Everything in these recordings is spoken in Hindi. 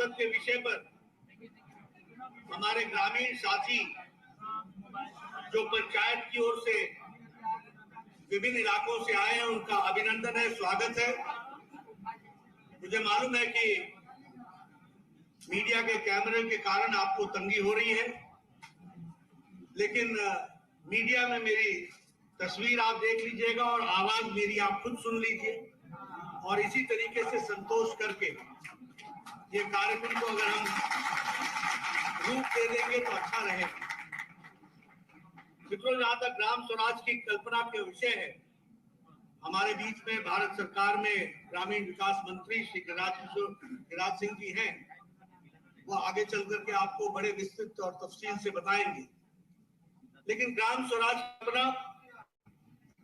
सांसद के विषय पर हमारे ग्रामीण साथी जो पंचायत की ओर से विभिन्न इलाकों से आए हैं, उनका अभिनंदन है, स्वागत है। मुझे मालूम है कि मीडिया के कैमरे के कारण आपको तंगी हो रही है, लेकिन मीडिया में मेरी तस्वीर आप देख लीजिएगा और आवाज मेरी आप खुद सुन लीजिए, और इसी तरीके से संतोष करके ये कार्यक्रम को अगर हम रूप दे देंगे तो अच्छा रहेगा। मित्रों, जहां तक ग्राम स्वराज की कल्पना के विषय है, हमारे बीच में भारत सरकार में ग्रामीण विकास मंत्री श्री गिरिराज सिंह जी हैं। वो आगे चल करके आपको बड़े विस्तृत और तफसील से बताएंगे। लेकिन ग्राम स्वराज कल्पना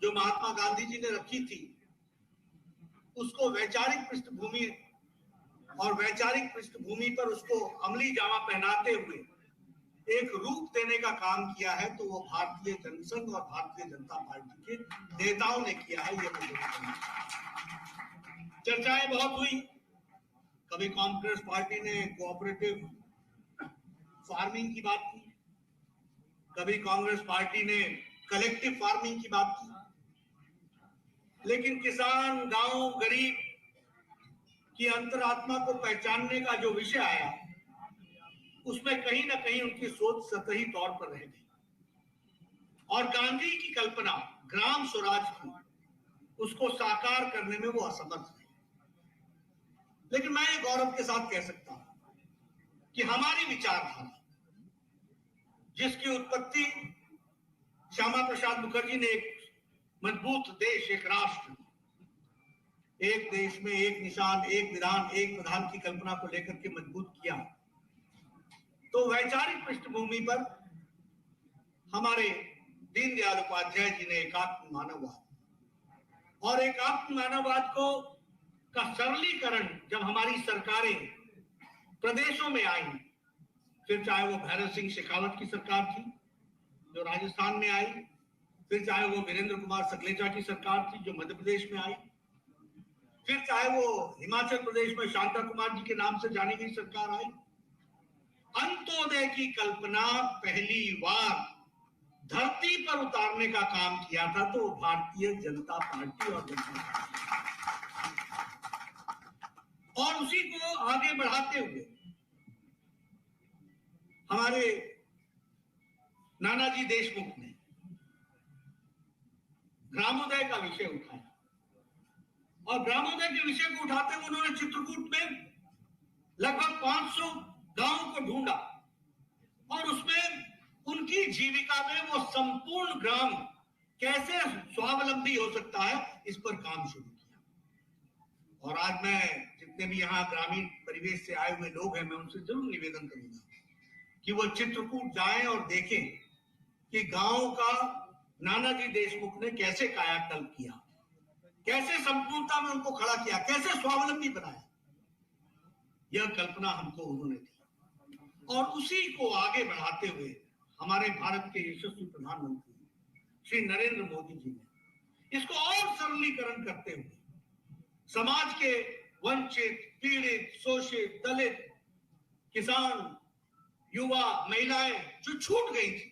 जो महात्मा गांधी जी ने रखी थी, उसको वैचारिक पृष्ठभूमि पर उसको अमली जामा पहनाते हुए एक रूप देने का काम किया है, तो वो भारतीय जनसंघ और भारतीय जनता पार्टी के नेताओं ने किया है। ये मुझे चर्चाएं बहुत हुई। कभी कांग्रेस पार्टी ने कोऑपरेटिव फार्मिंग की बात की, कभी कांग्रेस पार्टी ने कलेक्टिव फार्मिंग की बात की, लेकिन किसान, गांव, गरीब की अंतरात्मा को पहचानने का जो विषय आया, उसमें कहीं ना कहीं उनकी सोच सतही तौर पर रह गई और गांधी की कल्पना ग्राम स्वराज की, उसको साकार करने में वो असमर्थ रहे। लेकिन मैं ये गौरव के साथ कह सकता हूं कि हमारी विचारधारा, जिसकी उत्पत्ति श्यामा प्रसाद मुखर्जी ने एक मजबूत देश, एक राष्ट्र, एक देश में एक निशान, एक विधान, एक प्रधान की कल्पना को लेकर के मजबूत किया, तो वैचारिक पृष्ठभूमि पर हमारे दीनदयाल उपाध्याय जी ने एकात्म मानववाद और एकात्म मानववाद को का सरलीकरण जब हमारी सरकारें प्रदेशों में आई, फिर चाहे वो भैरव सिंह शेखावत की सरकार थी जो राजस्थान में आई, फिर चाहे वो वीरेंद्र कुमार सकलेचा की सरकार थी जो मध्य प्रदेश में आई, फिर चाहे वो हिमाचल प्रदेश में शांता कुमार जी के नाम से जानी गई सरकार आई, अंत्योदय की कल्पना पहली बार धरती पर उतारने का काम किया था तो भारतीय जनता पार्टी और जनता पार्टी, और उसी को आगे बढ़ाते हुए हमारे नानाजी देशमुख ने ग्रामोदय का विषय उठाया, और ग्रामोदय के विषय को उठाते हुए उन्होंने चित्रकूट में लगभग 500 गांवों को ढूंढा और उसमें उनकी जीविका में वो संपूर्ण ग्राम कैसे स्वावलंबी हो सकता है, इस पर काम शुरू किया। और आज मैं जितने भी यहाँ ग्रामीण परिवेश से आए हुए लोग हैं, मैं उनसे जरूर निवेदन करूंगा कि वो चित्रकूट जाएं और देखें कि गांव का नानाजी देशमुख ने कैसे कायाकल्प किया, कैसे संपूर्णता में उनको खड़ा किया, कैसे स्वावलंबी बनाया। यह कल्पना हमको उन्होंने दी, और उसी को आगे बढ़ाते हुए हमारे भारत के यशस्वी प्रधानमंत्री श्री नरेंद्र मोदी जी ने इसको और सरलीकरण करते हुए समाज के वंचित, पीड़ित, शोषित, दलित, किसान, युवा, महिलाएं जो छूट गई थी,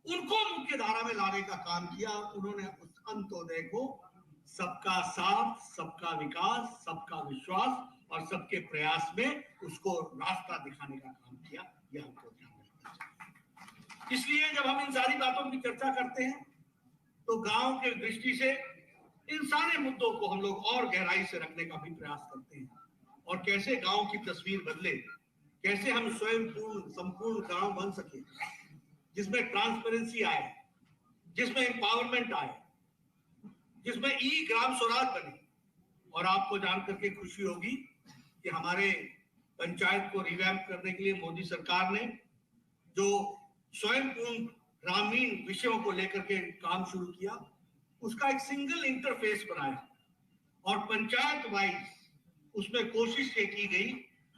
उनको मुख्य धारा में लाने का काम किया। उन्होंने उस अंत्योदय को सबका साथ, सबका विकास, सबका विश्वास और सबके प्रयास में उसको रास्ता दिखाने का काम किया। यह हमको ध्यान रखना चाहिए। इसलिए जब हम इन सारी बातों की चर्चा करते हैं तो गांव के दृष्टि से इन सारे मुद्दों को हम लोग और गहराई से रखने का भी प्रयास करते हैं, और कैसे गांव की तस्वीर बदले, कैसे हम स्वयं संपूर्ण गांव बन सके, जिसमें ट्रांसपेरेंसी आए, जिसमें एम्पावरमेंट आए, जिसमें ई ग्राम स्वराज बने। और आपको जान करके खुशी होगी कि हमारे पंचायत को रिवैम्प करने के लिए मोदी सरकार ने जो स्वयंपूर्ण ग्रामीण विषयों को लेकर के काम शुरू किया, उसका एक सिंगल इंटरफेस बनाया, और पंचायत वाइज उसमें कोशिश ये की गई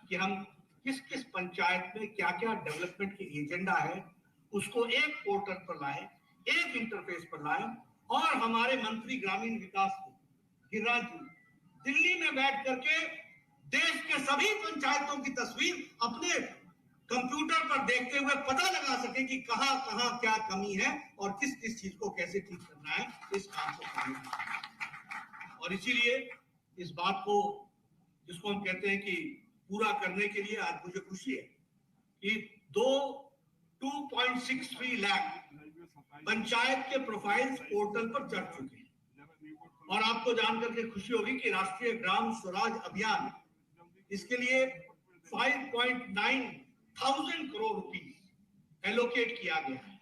कि हम किस किस पंचायत में क्या क्या डेवलपमेंट की एजेंडा है, उसको एक पोर्टल पर लाए, एक इंटरफेस पर लाए। और हमारे मंत्री ग्रामीण विकास गिरिराज जी दिल्ली में बैठ करके देश के सभी पंचायतों की तस्वीर अपने कंप्यूटर पर देखते हुए पता लगा सके कि कहां कहां क्या कमी है और किस किस चीज को कैसे ठीक करना है इस काम को करने। और इसीलिए इस बात को, जिसको हम कहते हैं कि पूरा करने के लिए आज मुझे खुशी है कि 2.63 लाख पंचायत के प्रोफाइल्स पोर्टल पर चढ़ चुके हैं। और आपको जानकर के खुशी होगी कि राष्ट्रीय ग्राम स्वराज अभियान इसके लिए 5.9 थाउजेंड करोड़ रुपीस एलोकेट किया गया है।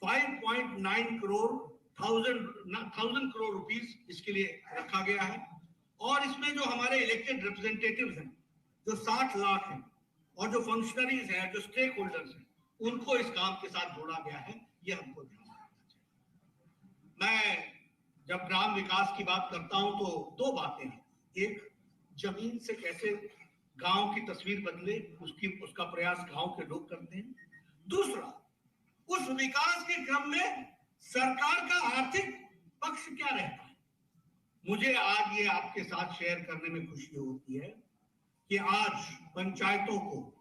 5.9 करोड़ थाउजेंड करोड़ रुपीस इसके लिए रखा गया है। और इसमें जो हमारे इलेक्टेड रिप्रेजेंटेटिव्स हैं, जो 60 लाख हैं, और जो फंक्शनरीज हैं, जो स्टेक होल्डर्स हैं, उनको इस काम के साथ जोड़ा गया है। ये हमको ध्यान रखना चाहिए। मैं जब ग्राम विकास की बात करता हूं तो दो बातें हैं। एक, जमीन से कैसे गांव की तस्वीर बदले, उसका प्रयास गांव के लोग करते हैं। दूसरा, उस विकास के क्रम में सरकार का आर्थिक पक्ष क्या रहता है। मुझे आज ये आपके साथ शेयर करने में खुशी होती है कि आज पंचायतों को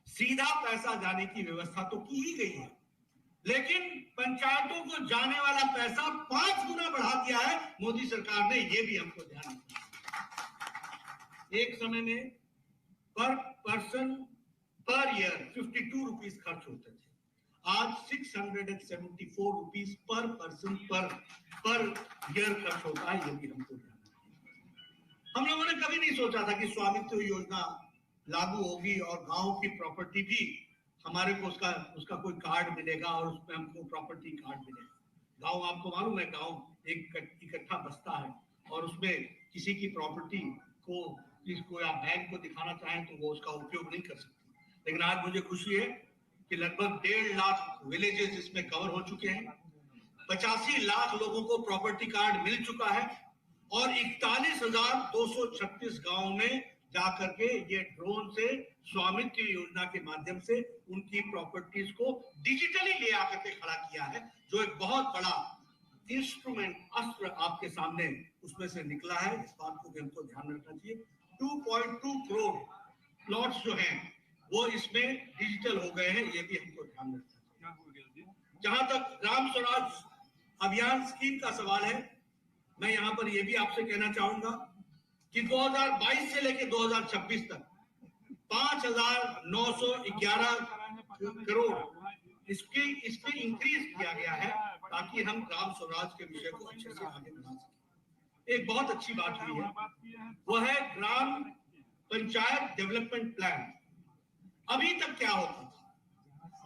सीधा पैसा जाने की व्यवस्था तो की ही गई है, लेकिन पंचायतों को जाने वाला पैसा 5 गुना बढ़ा दिया है मोदी सरकार ने। ये भी हमको ध्यान रखना। एक समय में पर पर्सन पर ईयर 52 रुपीस खर्च होते थे, आज 674 रुपीस पर पर्सन पर ईयर खर्च होता है। ये भी हमको ध्यान रखना। हम लोगों ने कभी नहीं सोचा था कि स्वामित्व योजना लागू होगी और गांव की प्रॉपर्टी भी हमारे को उसका कोई कार्ड मिलेगा और उसमें हमको प्रॉपर्टी कार्ड मिलेगा। गांव, आपको मालूम है, गांव एक इकट्ठा बसता है और उसमें किसी की प्रॉपर्टी को जिसको आप बैंक को दिखाना चाहें तो वो उसका उपयोग नहीं कर सकते। लेकिन आज मुझे खुशी है कि लगभग 1.5 लाख विलेजेस इसमें कवर हो चुके हैं। 85 लाख लोगों को प्रॉपर्टी कार्ड मिल चुका है और 41,236 गांव में जाकर के ये ड्रोन से स्वामित्व योजना के माध्यम से उनकी प्रॉपर्टीज को डिजिटली ले आकर के खड़ा किया है, जो एक बहुत बड़ा इंस्ट्रूमेंट, अस्त्र आपके सामने उसमें से निकला है। इस बात को भी हमको ध्यान रखना चाहिए। 2.2 करोड़ प्लॉट्स जो हैं वो इसमें डिजिटल हो गए हैं। ये भी हमको ध्यान रखना चाहिए। जहां तक ग्राम स्वराज अभियान स्कीम का सवाल है, मैं यहां पर यह भी आपसे कहना चाहूंगा कि 2022 से लेकर 2026 तक 5,911 करोड़ इसमें इंक्रीज किया गया है ताकि हम ग्राम स्वराज के विषय को अच्छे से आगे बढ़ा सकें। एक बहुत अच्छी बात हुई है, वो है ग्राम पंचायत डेवलपमेंट प्लान। अभी तक क्या होता था?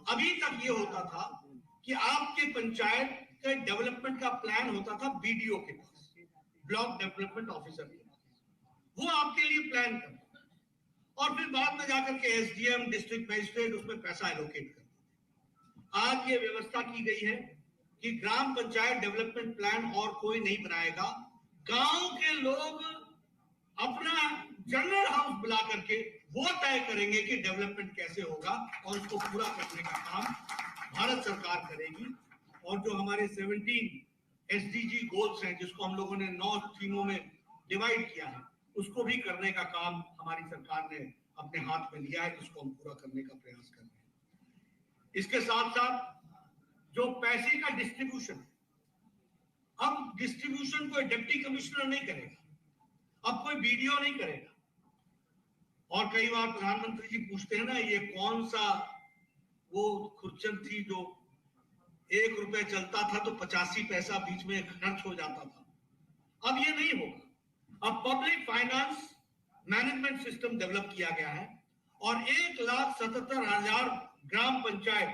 अभी तक ये होता था कि आपके पंचायत के डेवलपमेंट का प्लान होता था बीडीओ के पास, ब्लॉक डेवलपमेंट ऑफिसर के पास। वो आपके लिए प्लान करता और फिर बाद में जाकर के एसडीएम, डिस्ट्रिक्ट मजिस्ट्रेट उसमें पैसा एलोकेट करते। आज ये व्यवस्था की गई है कि ग्राम पंचायत डेवलपमेंट प्लान और कोई नहीं बनाएगा। गांव के लोग अपना जनरल हाउस बुला करके वो तय करेंगे कि डेवलपमेंट कैसे होगा और उसको पूरा करने का काम भारत सरकार करेगी। और जो हमारे 17 एसडीजी गोल्स हैं, जिसको हम लोगों ने 9 थीमों में डिवाइड किया है, उसको भी करने का काम हमारी सरकार ने अपने हाथ में लिया है, जिसको हम पूरा करने का प्रयास कर रहे हैं। इसके साथ साथ जो पैसे का डिस्ट्रीब्यूशन है, अब डिस्ट्रीब्यूशन कोई डिप्टी कमिश्नर नहीं करेगा, अब कोई बीडीओ नहीं करेगा। और कई बार प्रधानमंत्री जी पूछते हैं ना, ये कौन सा वो खुर्चन थी जो 1 रुपए चलता था तो 85 पैसा बीच में खर्च हो जाता था। अब ये नहीं होगा। अब public finance management system develop किया गया है और 1,77,000 ग्राम पंचायत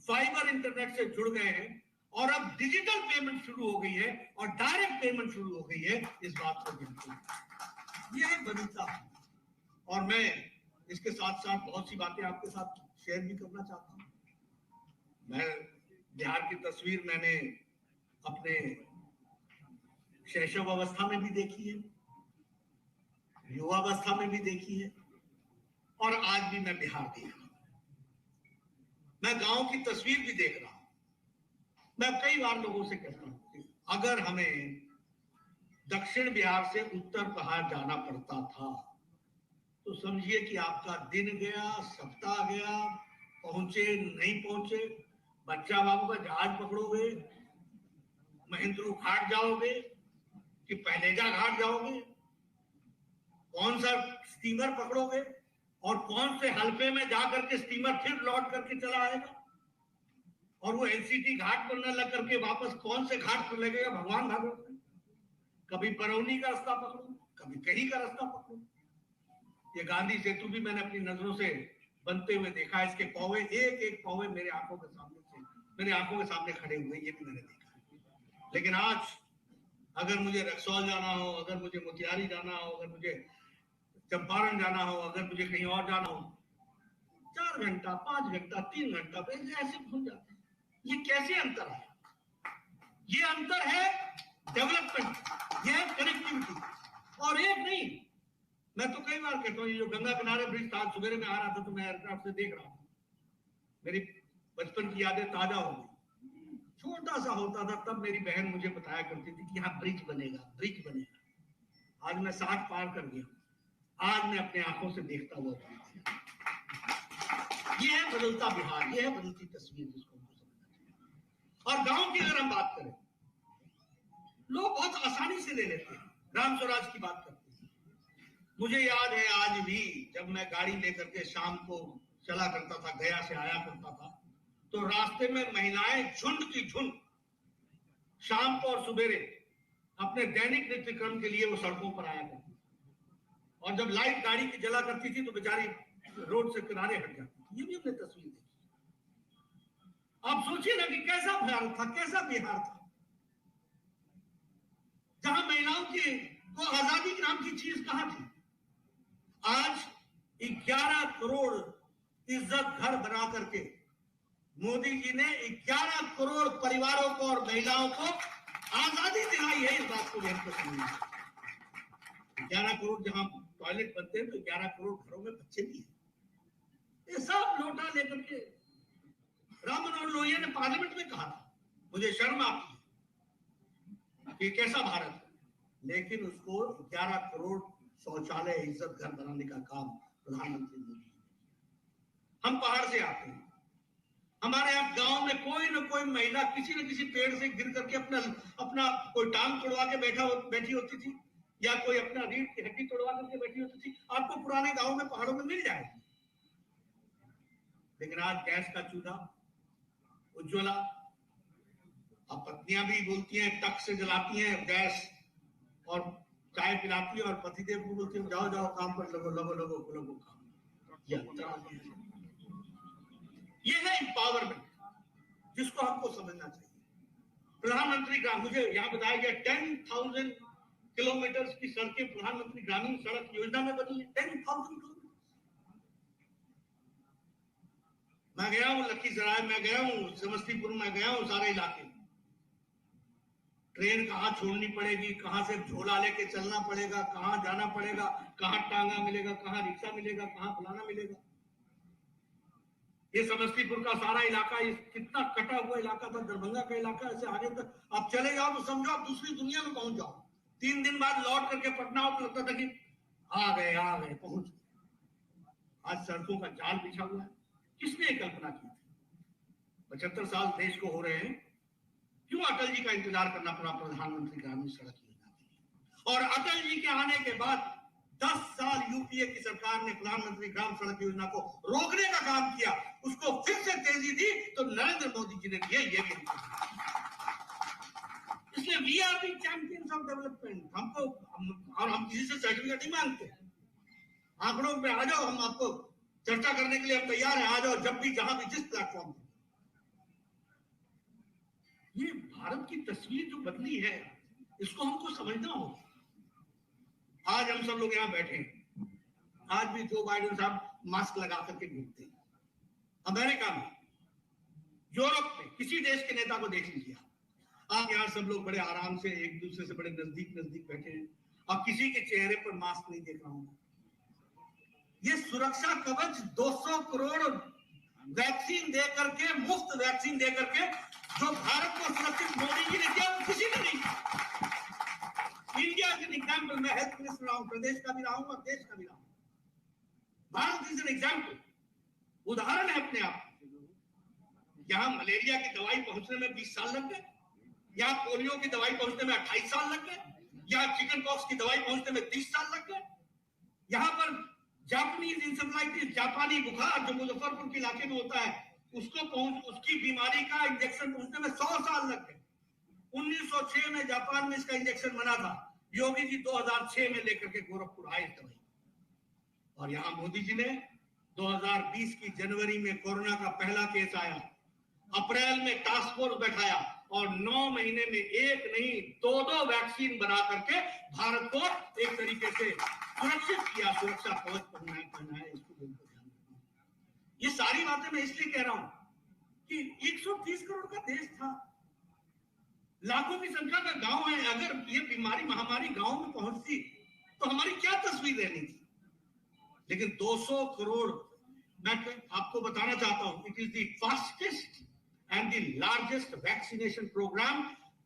फाइबर इंटरनेट से जुड़ गए हैं और अब डिजिटल पेमेंट शुरू हो गई है और डायरेक्ट पेमेंट शुरू हो गई है। इस बात को बिल्कुल ये है बनीता। और मैं इसके साथ साथ बहुत सी बातें आपके साथ शेयर भी करना चाहता हूं। मैं बिहार की तस्वीर मैंने अपने शैशव अवस्था में भी देखी है, युवावस्था में भी देखी है और आज भी मैं बिहार देख रहा हूं। मैं गांव की तस्वीर भी देख रहा हूं। मैं कई बार लोगों से कहता हूं कि अगर हमें दक्षिण बिहार से उत्तर बिहार जाना पड़ता था तो समझिए कि आपका दिन गया, सप्ताह गया, पहुंचे नहीं पहुंचे, बच्चा बाबू का जहाज पकड़ोगे, महेंद्रू घाट जाओगे कि पहलेजा घाट जाओगे, कौन सा स्टीमर पकड़ोगे और कौन से हल्फे में जाकर के स्टीमर फिर लौट करके चला आएगा, और वो एनसीटी घाट पर न लग करके वापस कौन से घाट पर लगेगा भगवान भागवत में। कभी बरौनी का रास्ता पकड़ो, कभी कहीं का रास्ता पकड़ो। ये गांधी सेतु भी मैंने अपनी नजरों से बनते हुए देखा। इसके पौवे, एक एक पौवे मेरे आंखों के सामने खड़े हुए, ये भी मैंने देखा। लेकिन आज अगर मुझे रक्सौल जाना हो, अगर मुझे मोतिहारी जाना हो, अगर मुझे चंपारण जाना हो, अगर मुझे कहीं और जाना हो, 4 घंटा, 5 घंटा, 3 घंटा ऐसे भूल जाते हैं। ये कैसे अंतर है? ये अंतर है डेवलपमेंट, ये है कनेक्टिविटी। और एक नहीं, मैं तो कई बार कहता हूँ, ये जो गंगा किनारे ब्रिज था, सवेरे में आ रहा था तो मैं एयरक्राफ्ट से देख रहा था, मेरी बचपन की यादें ताजा हो गई। छोटा सा होता था तब मेरी बहन मुझे बताया करती थी कि यहाँ ब्रिज बनेगा, ब्रिज बनेगा। आज मैं 60 पार कर गया, आज मैं अपने आंखों से देखता हुआ। ये है बदलता बिहार, ये है बदलती तस्वीर जिसको हमको समझना चाहिए। और गांव की अगर हम बात करें, लोग बहुत आसानी से ले लेते हैं, ग्राम स्वराज की बात करते हैं। मुझे याद है आज भी, जब मैं गाड़ी लेकर के शाम को चला करता था, गया से आया करता था, तो रास्ते में महिलाएं झुंड की झुंड शाम को और सुबेरे अपने दैनिक नित्य क्रम के लिए वो सड़कों पर आया करती, और जब लाइट गाड़ी की जला करती थी तो बेचारी रोड से किनारे हट जाती थी। ये भी हमने तस्वीर देखी। आप सोचिए ना कि कैसा भारत था, कैसा बिहार था, जहां महिलाओं की को आजादी नाम की चीज कहां थी। आज 11 करोड़ इज्जत घर बना करके मोदी जी ने 11 करोड़ परिवारों को और महिलाओं को आजादी दिलाई है। इस बात को हमको समझना है। 11 करोड़ जहां टॉयलेट बनते हैं तो 11 करोड़ घरों में बच्चे भी हैं। ये सब लोटा लेकर के राम मनोहर लोहिया ने पार्लियामेंट में कहा था, मुझे शर्म आती है कि कैसा भारत है, लेकिन उसको 11 करोड़ शौचालय, इज्जत घर बनाने का काम प्रधानमंत्री मोदी। हम पहाड़ से आते हैं, हमारे यहाँ गांव में कोई न कोई महिला किसी न किसी पेड़ से गिर करके अपना कोई टांग तोड़वा के बैठी होती थी, या कोई अपना रीढ़ की हड्डी तोड़वा करके बैठी होती थी। आपको पुराने गांव में, पहाड़ों में मिल जाएगी। लेकिन आज गैस का चूल्हा, उज्ज्वला, अब पत्नियां भी बोलती हैं, टक से जलाती हैं गैस और चाय पिलाती है, और पतिदेव को बोलती है जाओ जाओ काम पर लगो लगो लगो लगो काम। ये है एम्पावरमेंट, जिसको हमको समझना चाहिए। प्रधानमंत्री ग्राम, मुझे यहाँ बताया गया 10,000 किलोमीटर की सड़कें प्रधानमंत्री ग्रामीण सड़क योजना में बनी है। 10,000 किलोमीटर। मैं गया हूँ लखीसराय, मैं गया हूँ समस्तीपुर में, गया हूँ सारे इलाके। ट्रेन कहाँ छोड़नी पड़ेगी, कहाँ से झोला लेके चलना पड़ेगा, कहाँ जाना पड़ेगा, कहाँ टांगा मिलेगा, कहाँ रिक्शा मिलेगा, कहाँ फलाना मिलेगा। ये समस्तीपुर का सारा इलाका, कितना कटा हुआ इलाका था, दरभंगा का इलाका, ऐसे आगे तक आप चले जाओ तो समझो आप दूसरी दुनिया में पहुंच जाओ। 3 दिन बाद लौट करके पटना हो तो लगता था कि आ गए पहुंच गए। आज सड़कों का जाल बिछा हुआ है। किसने कल्पना की थी? 75 साल देश को हो रहे हैं, क्यों अटल जी का इंतजार करना पड़ा प्रधानमंत्री ग्रामीण सड़क योजना के लिए? और अटल जी के आने के बाद 10 साल यूपीए की सरकार ने प्रधानमंत्री ग्राम सड़क योजना को रोकने का काम किया, उसको फिर से तेजी दी तो नरेंद्र मोदी जी ने दिया। ये भी इसलिए we are the champions of development. हमको और हम किसी से सर्टिफिकेट नहीं मांगते। आंकड़ों पे आ जाओ, हम आपको चर्चा करने के लिए हम तैयार हैं। आ जाओ जब भी, जहां भी, जिस प्लेटफॉर्म पर। ये भारत की तस्वीर जो बदली है, इसको हमको समझना होगा। आज हम सब लोग यहाँ बैठे हैं, आज भी जो बाइडेन साहब मास्क लगा करके घूमते हैं। अमेरिका में, यूरोप में, किसी देश के नेता को देख लीजिए आप, यहाँ सब लोग बड़े आराम से एक दूसरे से बड़े नजदीक बैठे हैं। अब किसी के चेहरे पर मास्क नहीं देख रहा हूं। ये सुरक्षा कवच 200 करोड़ वैक्सीन दे करके, मुफ्त वैक्सीन दे करके जो भारत को सुरक्षित मोदी जी ने किया, किसी ने नहीं। इंडिया के एग्जाम्पल में हेल्थ मिनिस्टर रहा हूं, प्रदेश का भी रहा हूं और देश का भी रहा हूं। भारत इज एन एग्जाम्पल, उदाहरण है अपने आप। यहाँ मलेरिया की दवाई पहुंचने में 20 साल लग गए, यहाँ पोलियो की दवाई पहुंचने में 28 साल लग गए, यहाँ चिकन पॉक्स की दवाई पहुंचने में 30 साल लग गए। यहाँ पर जापानीज इंसेफ्लाइटिस, जापानी बुखार जो मुजफ्फरपुर के इलाके में होता है, उसकी बीमारी का इंजेक्शन पहुंचने में 100 साल लग गए। 1906 में जापान में इसका इंजेक्शन बना था, योगी जी 2006 में लेकर के गोरखपुर आए दवाई। और यहाँ मोदी जी ने 2020 की जनवरी में कोरोना का पहला केस आया, अप्रैल में टास्क फोर्स बैठाया और 9 महीने में एक नहीं 2 वैक्सीन बना करके भारत को एक तरीके से सुरक्षित किया, सुरक्षा कवच पहनाया। इसको ध्यान रखना। ये सारी बातें मैं इसलिए कह रहा हूं कि 130 करोड़ का देश था, लाखों की संख्या का गांव है। अगर ये बीमारी महामारी गांव में पहुंचती तो हमारी क्या तस्वीर रहनी थी। लेकिन 200 करोड़, मैं आपको बताना चाहता हूं, it is the fastest and the largest vaccination programme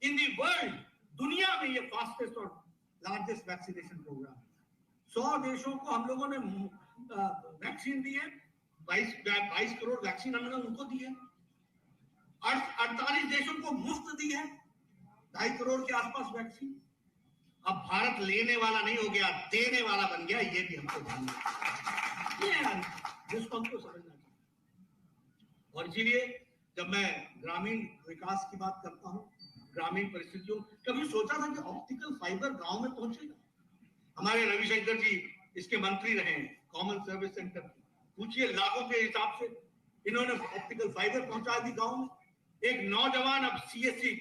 in the world. दुनिया में ये फास्टेस्ट और लार्जेस्ट वैक्सीनेशन प्रोग्राम। 100 देशों को हम लोगों ने वैक्सीन दी है, 22 करोड़ वैक्सीन हमने उनको दी है। 48 देशों को मुफ्त दी है, 2.5 करोड़ के आसपास वैक्सीन। अब भारत लेने वाला नहीं हो गया, देने वाला बन गया। ये भी हमको ध्यान रखना, जिसको हमको समझना चाहिए। और इसीलिए जब मैं ग्रामीण विकास की बात करता हूँ, ग्रामीण परिस्थितियों, कभी सोचा था कि ऑप्टिकल फाइबर गांव में पहुंचेगा? हमारे रविशंकर जी इसके मंत्री रहे हैं, कॉमन सर्विस सेंटर। पूछिए, लाखों के हिसाब से इन्होंने ऑप्टिकल फाइबर पहुंचा दी गांव में। एक नौजवान अब सीएससी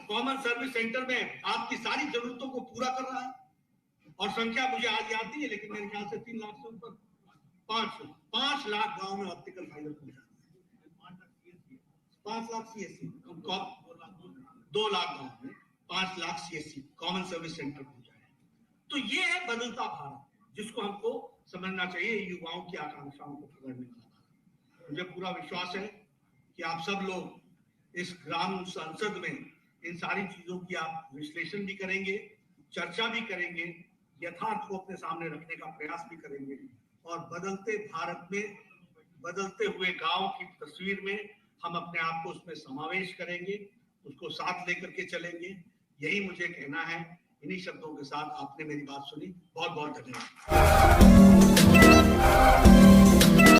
कॉमन सर्विस सेंटर में आपकी सारी जरूरतों को पूरा कर रहा है। और संख्या मुझे आज याद नहीं है, लेकिन मेरे ख्याल से 3 लाख से ऊपर, 5 लाख गांव में ऑप्टिकल फाइबर पहुंचा, 5 लाख सीएससी, 2 लाख गांव में 5 lakh CSC common service centre पहुंचा है। तो ये है बदलता भारत, जिसको हमको समझना चाहिए, युवाओं की आकांक्षाओं को पकड़ने वाला। मुझे पूरा विश्वास है कि आप सब लोग इस ग्राम संसद में इन सारी चीजों की आप विश्लेषण भी करेंगे, चर्चा भी करेंगे, यथार्थ को अपने सामने रखने का प्रयास भी करेंगे और बदलते भारत में, बदलते हुए गांव की तस्वीर में हम अपने आप को उसमें समावेश करेंगे, उसको साथ लेकर के चलेंगे। यही मुझे कहना है। इन्हीं शब्दों के साथ आपने मेरी बात सुनी। बहुत बहुत धन्यवाद।